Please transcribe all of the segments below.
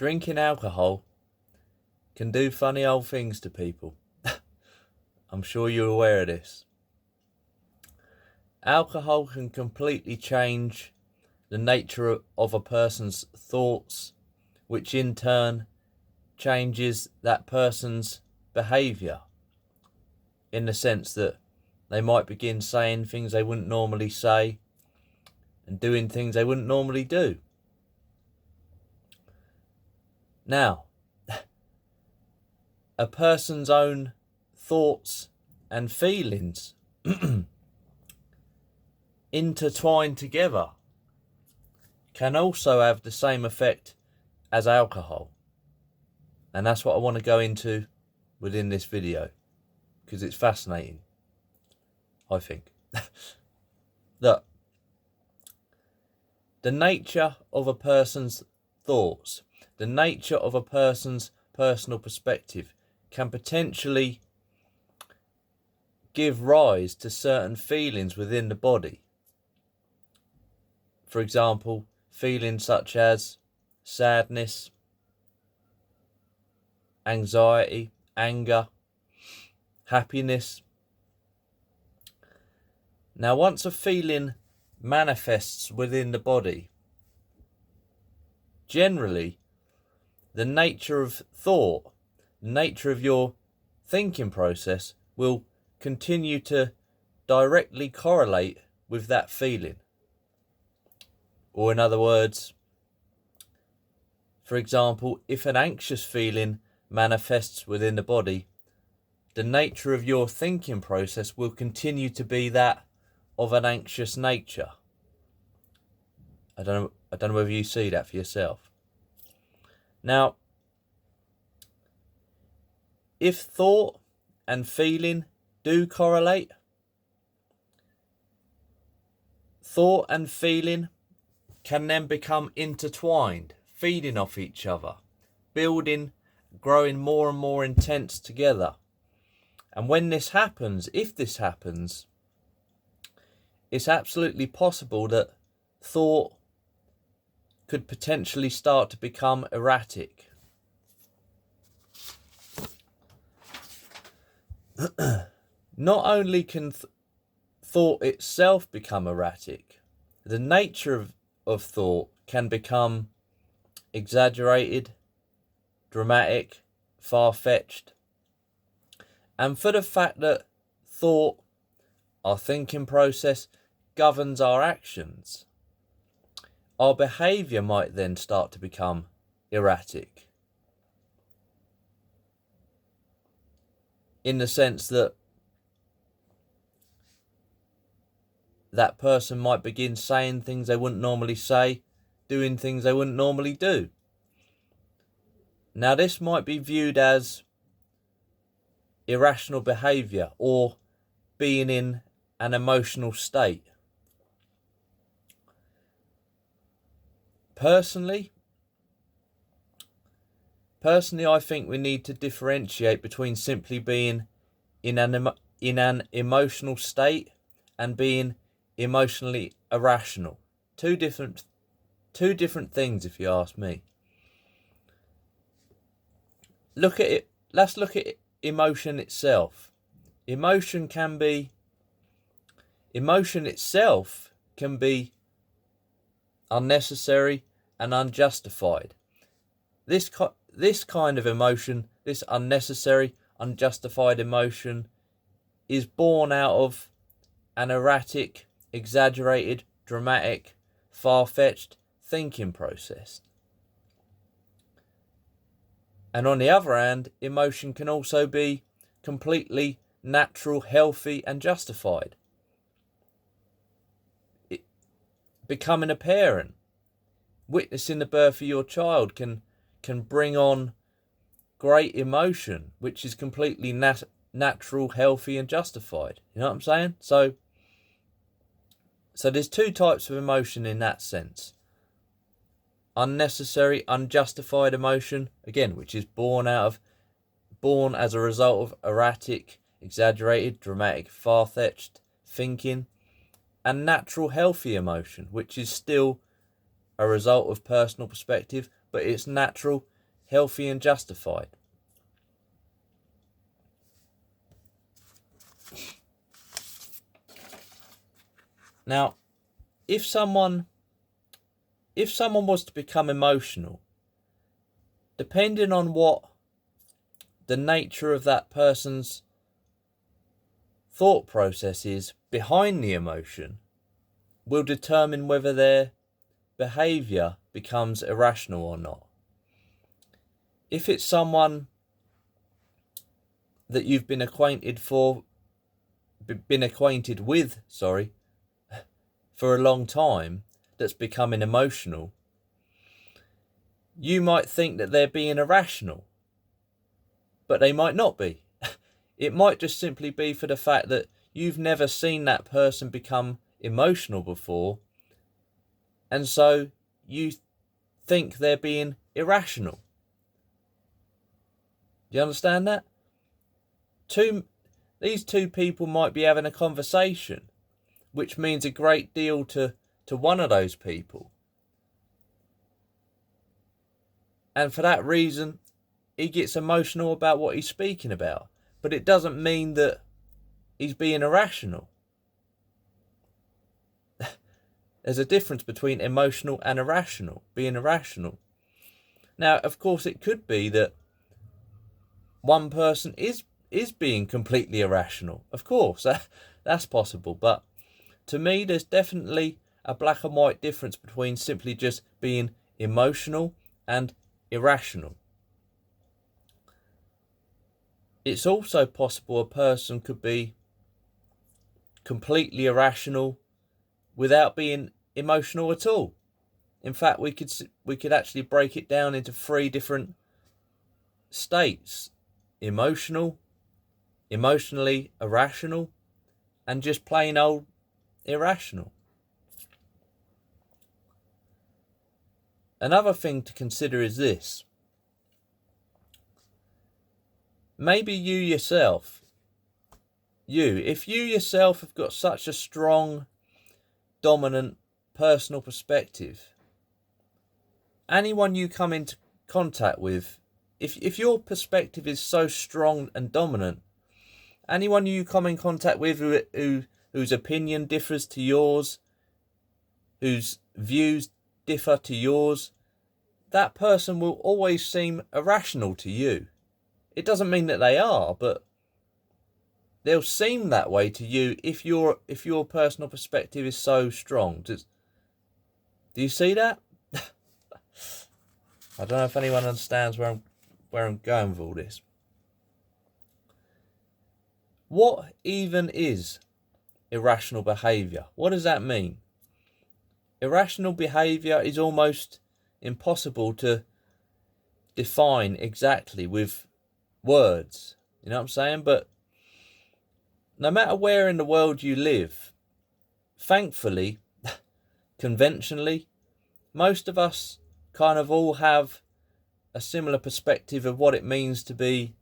drinking alcohol can do funny old things to people. I'm sure you're aware of this. Alcohol can completely change the nature of a person's thoughts, which in turn changes that person's behaviour, in the sense that they might begin saying things they wouldn't normally say and doing things they wouldn't normally do. Now, a person's own thoughts and feelings intertwined together can also have the same effect as alcohol. And that's what I want to go into within this video, because it's fascinating, I think. Look, the nature of a person's thoughts, the nature of a person's personal perspective can potentially give rise to certain feelings within the body. For example, feelings such as sadness, anxiety, anger, happiness. Now, once a feeling manifests within the body, generally, the nature of thought, the nature of your thinking process will continue to directly correlate with that feeling. Or in other words, for example, if an anxious feeling manifests within the body, the nature of your thinking process will continue to be that of an anxious nature. I don't know whether you see that for yourself. Now, if thought and feeling do correlate, thought and feeling can then become intertwined, feeding off each other, building, growing more and more intense together. And when this happens, if this happens, it's absolutely possible that thought could potentially start to become erratic. Not only can thought itself become erratic, the nature of thought can become exaggerated, dramatic, far-fetched. And for the fact that thought, our thinking process, governs our actions, our behaviour might then start to become erratic. In the sense that that person might begin saying things they wouldn't normally say, doing things they wouldn't normally do. Now, this might be viewed as irrational behaviour or being in an emotional state. Personally, I think we need to differentiate between simply being in an emotional state and being emotionally irrational. Two different things, if you ask me. Let's look at emotion itself. Emotion itself can be unnecessary and unjustified. This kind of emotion, this unnecessary, unjustified emotion, is born out of an erratic, exaggerated, dramatic, far-fetched thinking process. And on the other hand, emotion can also be completely natural, healthy, and justified. Becoming a parent, witnessing the birth of your child can bring on great emotion, which is completely natural, healthy, and justified. You know what I'm saying? So there's two types of emotion in that sense. Unnecessary, unjustified emotion, again, which is born as a result of erratic, exaggerated, dramatic, far-fetched thinking, and natural, healthy emotion, which is still a result of personal perspective, but it's natural, healthy and justified. Now, if someone was to become emotional, depending on what the nature of that person's thought process is behind the emotion, will determine whether their behaviour becomes irrational or not. If it's someone that you've been acquainted with, for a long time, that's becoming emotional, you might think that they're being irrational, but they might not be. It might just simply be for the fact that you've never seen that person become emotional before, and so you think they're being irrational. Do you understand that? These two people might be having a conversation, which means a great deal to one of those people. And for that reason, he gets emotional about what he's speaking about. But it doesn't mean that he's being irrational. There's a difference between emotional and irrational, being irrational. Now, of course, it could be that one person is being completely irrational. Of course, that's possible. But to me, there's definitely a black and white difference between simply just being emotional and irrational. It's also possible a person could be completely irrational without being emotional at all. In fact, we could actually break it down into 3 different states: emotional, emotionally irrational, and just plain old irrational. Another thing to consider is this. Maybe if you yourself have got such a strong, dominant personal perspective, anyone you come into contact with, if your perspective is so strong and dominant, anyone you come in contact with whose opinion differs to yours, whose views differ to yours, that person will always seem irrational to you. It doesn't mean that they are, but they'll seem that way to you if your personal perspective is so strong. Do you see that? I don't know if anyone understands where I'm going with all this. What even is irrational behaviour? What does that mean? Irrational behaviour is almost impossible to define exactly with words. You know what I'm saying? But no matter where in the world you live, thankfully, conventionally, most of us kind of all have a similar perspective of what it means to be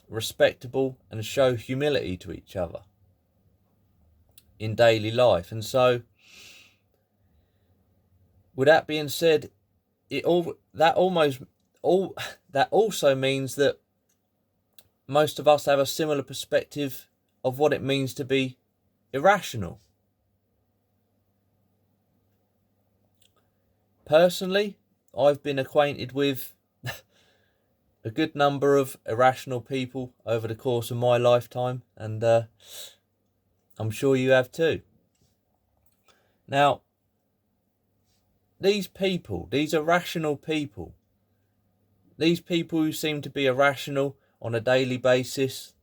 respectable and show humility to each other in daily life. And so, with that being said, that also means that most of us have a similar perspective of what it means to be irrational. Personally, I've been acquainted with a good number of irrational people over the course of my lifetime, and I'm sure you have too. Now, these irrational people, these people who seem to be irrational on a daily basis,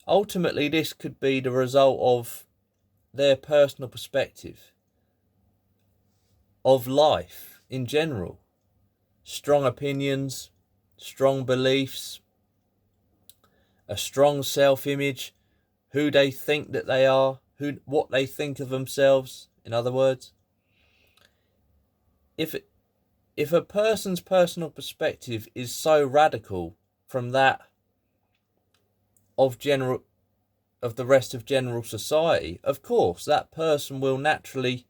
ultimately this could be the result of their personal perspective of life in general. Strong opinions, strong beliefs, a strong self-image, who they think that they are, what they think of themselves, in other words. If a person's personal perspective is so radical from that of the rest of general society, of course that person will naturally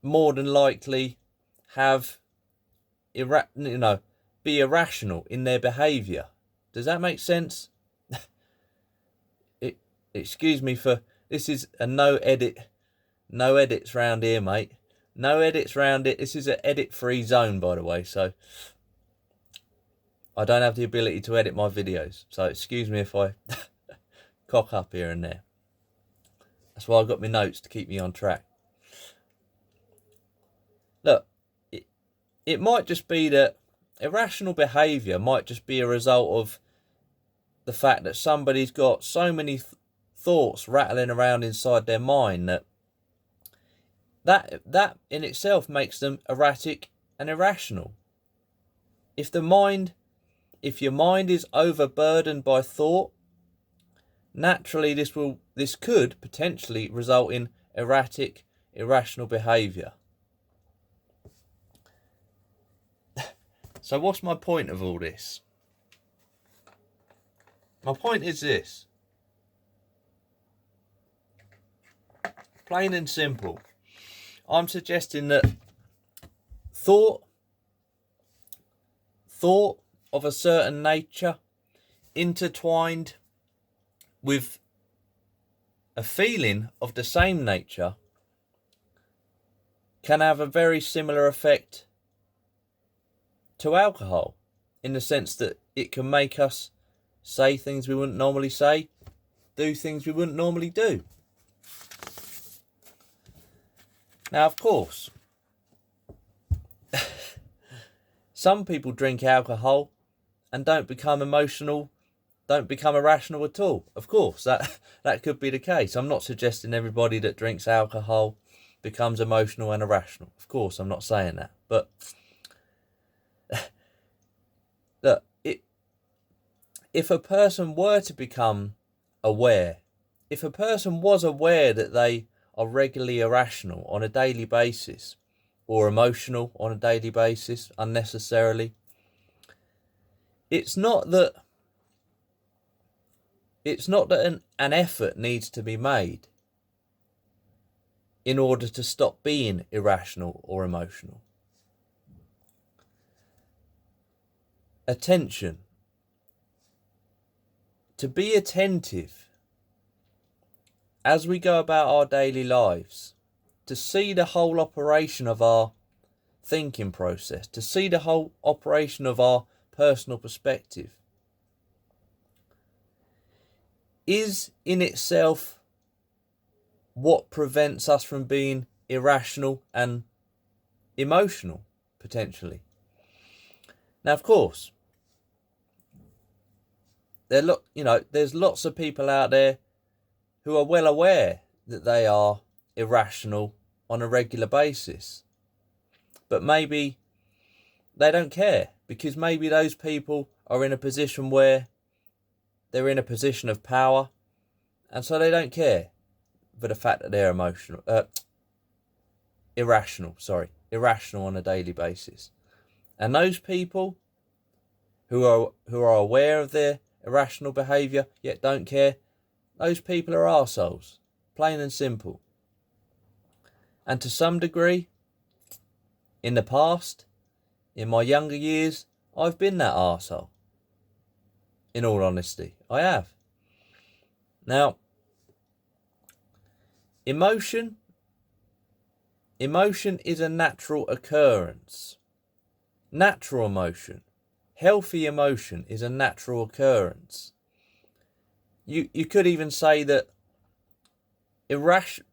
more than likely have be irrational in their behaviour. Does that make sense? Excuse me for this is a no edits round here, mate. No edits round it. This is an edit free zone, by the way, so I don't have the ability to edit my videos, so excuse me if I cock up here and there. That's why I got my notes, to keep me on track. Look, it might just be that irrational behaviour might just be a result of the fact that somebody's got so many thoughts rattling around inside their mind that in itself makes them erratic and irrational. If your mind is overburdened by thought, naturally this could potentially result in erratic, irrational behaviour. So what's my point of all this? My point is this. Plain and simple. I'm suggesting that thought of a certain nature intertwined with a feeling of the same nature can have a very similar effect to alcohol, in the sense that it can make us say things we wouldn't normally say, do things we wouldn't normally do. Now, of course, some people drink alcohol and don't become emotional, don't become irrational at all. Of course, that could be the case. I'm not suggesting everybody that drinks alcohol becomes emotional and irrational. Of course, I'm not saying that. But look, if a person were to become aware, if a person was aware that they are regularly irrational on a daily basis, or emotional on a daily basis unnecessarily, it's not that an effort needs to be made in order to stop being irrational or emotional. Attention. To be attentive as we go about our daily lives, to see the whole operation of our thinking process, to see the whole operation of our personal perspective, is in itself what prevents us from being irrational and emotional, potentially. Now, of course, there's lots of people out there who are well aware that they are irrational on a regular basis, but maybe they don't care, because maybe those people are in a position where they're in a position of power, and so they don't care for the fact that they're irrational on a daily basis. And those people who are aware of their irrational behaviour yet don't care, those people are arseholes, plain and simple. And to some degree, in the past, in my younger years, I've been that arsehole. In all honesty, I have. Now, emotion is a natural occurrence. Natural emotion, healthy emotion, is a natural occurrence. You could even say that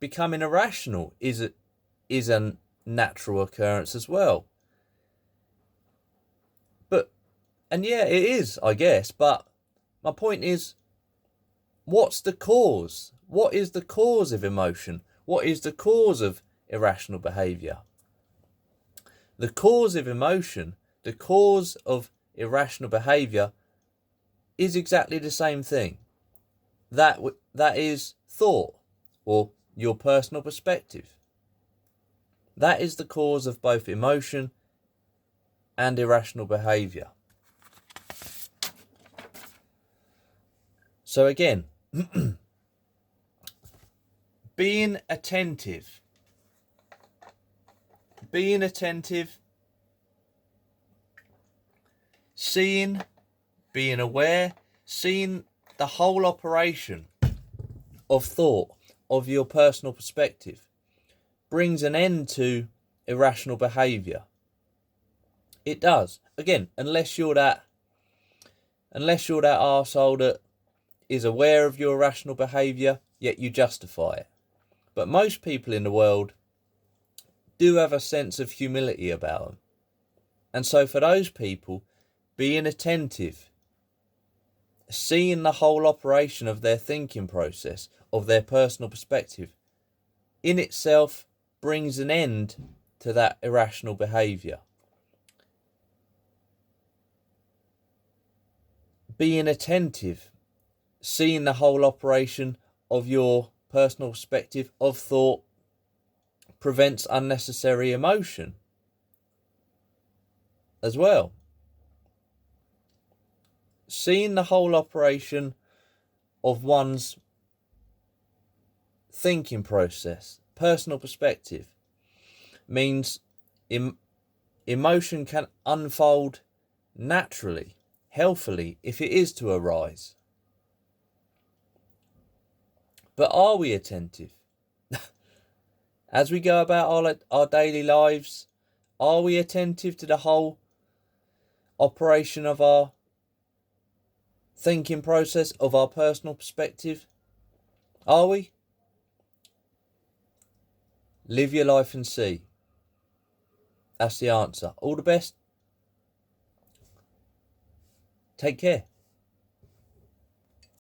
becoming irrational is a natural occurrence as well. And yeah, it is, I guess, but my point is, what's the cause? What is the cause of emotion? What is the cause of irrational behaviour? The cause of emotion, the cause of irrational behaviour is exactly the same thing. That is thought, or your personal perspective. That is the cause of both emotion and irrational behaviour. So again, being attentive being attentive, seeing, being aware, seeing the whole operation of thought, of your personal perspective, brings an end to irrational behaviour. It does. Again, unless you're that arsehole that is aware of your irrational behaviour, yet you justify it. But most people in the world do have a sense of humility about them. And so for those people, being attentive, seeing the whole operation of their thinking process, of their personal perspective, in itself brings an end to that irrational behaviour. Being attentive, seeing the whole operation of your personal perspective of thought, prevents unnecessary emotion as well. Seeing the whole operation of one's thinking process, personal perspective, means emotion can unfold naturally, healthily, if it is to arise. But are we attentive? As we go about our daily lives, are we attentive to the whole operation of our thinking process, of our personal perspective? Are we? Live your life and see. That's the answer. All the best. Take care.